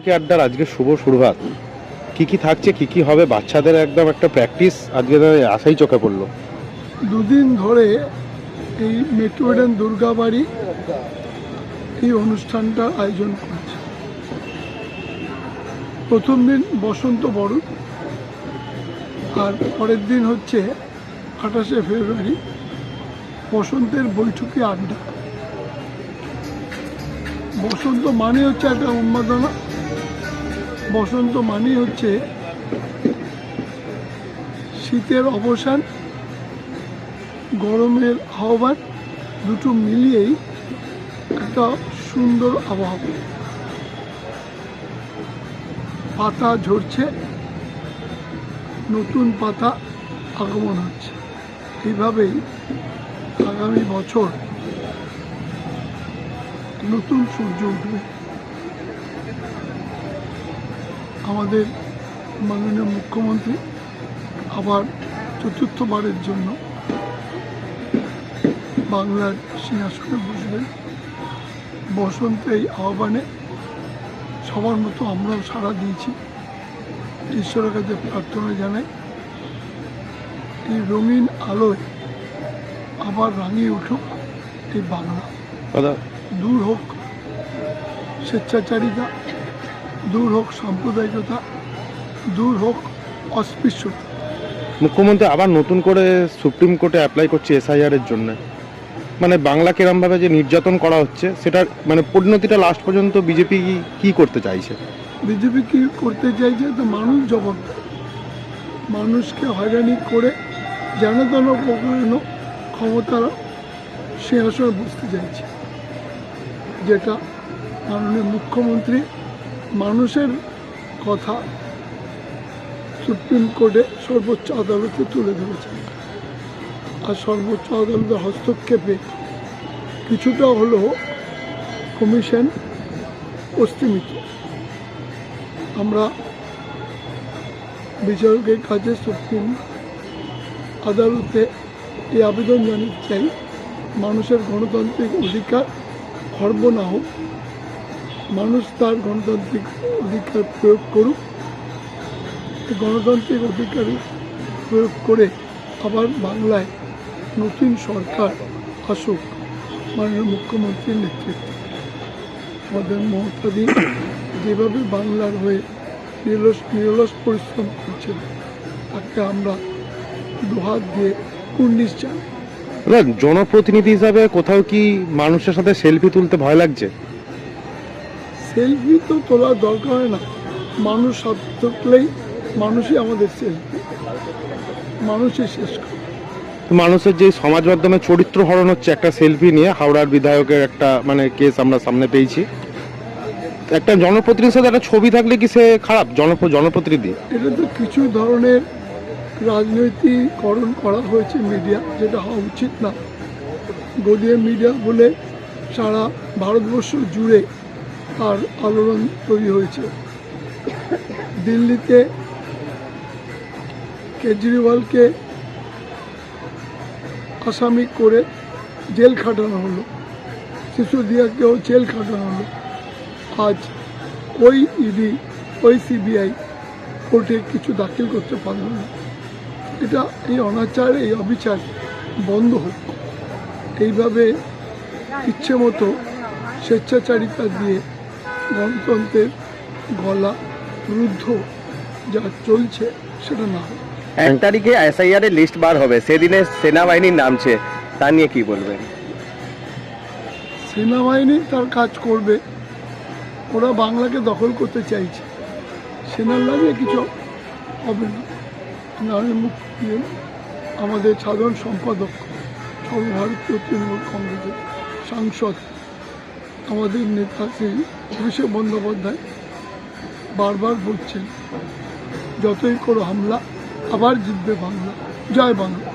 কি আড্ডার আজকে শুভ শুরুয়াত কি থাকছে কি হবে বাচ্চাদের একদম একটা প্র্যাকটিস আজকে আশাই চোখে পড়লো। দুদিন ধরে এই মেট্রো ইডেন দুর্গাবাড়ি এই অনুষ্ঠানটার আয়োজন করেছে। প্রথম দিন বসন্ত বরণ, আর পরের দিন হচ্ছে 28শে ফেব্রুয়ারি বসন্তের বৈঠকি আড্ডা। বসন্ত মানে হচ্ছে একটা উন্মাদনা, বসন্ত মানে হচ্ছে শীতের অবসান, গরমের আহ্বান, দুটো মিলিয়েই একটা সুন্দর আবহাওয়া। পাতা ঝরছে, নতুন পাতা আগমন হচ্ছে। এইভাবেই আগামী বছর নতুন সূর্য উঠবে। আমাদের মাননীয় মুখ্যমন্ত্রী আবার চতুর্থবারের জন্য বাংলার সিংহাসনে বসবেন। বসন্ত এই আহ্বানে সবার মতো আমরাও সাড়া দিয়েছি। ঈশ্বরের কাছে প্রার্থনা জানাই এই রঙিন আলোয় আবার রাঙিয়ে উঠুক এই বাংলা। দূর হোক স্বেচ্ছাচারিতা, দূর হোক সাম্প্রদায়িকতা, দূর হোক অস্পৃশ্যতা। মুখ্যমন্ত্রী আবার নতুন করে সুপ্রিম কোর্টে অ্যাপ্লাই করছে এসআইআর এর জন্য। মানে বাংলা কিরমভাবে যে নির্যাতন করা হচ্ছে সেটার মানে পরিণতিটা লাস্ট পর্যন্ত বিজেপি কি করতে চাইছে? বিজেপি কি করতে চাইছে তো মানুষ জবাব দেয়। মানুষকে হয়রানি করে যেন তেন প্রকারণ ক্ষমতার সিংহাসনে বসতে চাইছে, যেটা মাননীয় মুখ্যমন্ত্রী মানুষের কথা সুপ্রিম কোর্টে সর্বোচ্চ আদালতে তুলে ধরেছেন। আর সর্বোচ্চ আদালতের হস্তক্ষেপে কিছুটা হলেও কমিশন অস্তিমিত। আমরা বিচারকের কাছে সুপ্রিম আদালতে এই আবেদন জানাতে চাই, মানুষের গণতান্ত্রিক অধিকার খর্ব না হোক, মানুষ তার গণতান্ত্রিক অধিকার প্রয়োগ করুক। গণতান্ত্রিক অধিকার প্রয়োগ করে আবার বাংলায় নতুন সরকার আসুক মাননীয় মুখ্যমন্ত্রীর নেতৃত্বে। আমাদের মমতাদি যেভাবে বাংলার হয়ে নিরলস পরিশ্রম করছেন, তাকে আমরা দুহাত দিয়ে কুর্নিশ জানাই। জনপ্রতিনিধি হিসাবে কোথাও কি মানুষের সাথে সেলফি তুলতে ভয় লাগছে? সেলফি তো তোলার দরকার হয় না। মানুষ সব থাকলেই মানুষই আমাদের সেলফি, মানুষই শেষ করে। মানুষের যে সমাজ মাধ্যমে চরিত্র হরণ হচ্ছে একটা সেলফি নিয়ে, হাওড়ার বিধায়কের একটা মানে কেস আমরা সামনে পেয়েছি। একটা জনপ্রতিনিধির সাথে একটা ছবি থাকলে কি সে খারাপ জনপ্রতিনিধি? এটা তো কিছু ধরনের রাজনৈতিকরণ করা হয়েছে মিডিয়া, যেটা হওয়া উচিত না। গদিয়ে মিডিয়া বলে সারা ভারতবর্ষ জুড়ে তার আলোড়ন তৈরি হয়েছে। দিল্লিতে কেজরিওয়ালকে আসামি করে জেল খাটানো হলো, সিসোদিয়াকেও জেল খাটানো হলো। আজ ওই ইডি ওই সিবিআই কোর্টে কিছু দাখিল করতে পারল না। এটা এই অনাচার, এই অবিচার বন্ধ হোক। এইভাবে ইচ্ছে মতো স্বেচ্ছাচারিতা দিয়ে গণতন্ত্রের গলা রুদ্ধ যা চলছে সেটা না হোক। 1 তারিখে এসআইআর এর লিস্ট বার হবে, সেদিনে সেনাবাহিনীর নামছে, তা নিয়ে কি বলবেন? সেনাবাহিনী তার কাজ করবে, ওরা বাংলাকে দখল করতে চাইছে। সেনার নামে কিছু হবে না। আমাদের সাধারণ সম্পাদক সর্বভারতীয় তৃণমূল কংগ্রেসের সাংসদ, আমাদের নেতা শ্রী অভিষেক বন্দ্যোপাধ্যায় বারবার বলছেন, যতই করো হামলা আবার জিতবে বাংলা। জয় বাংলা।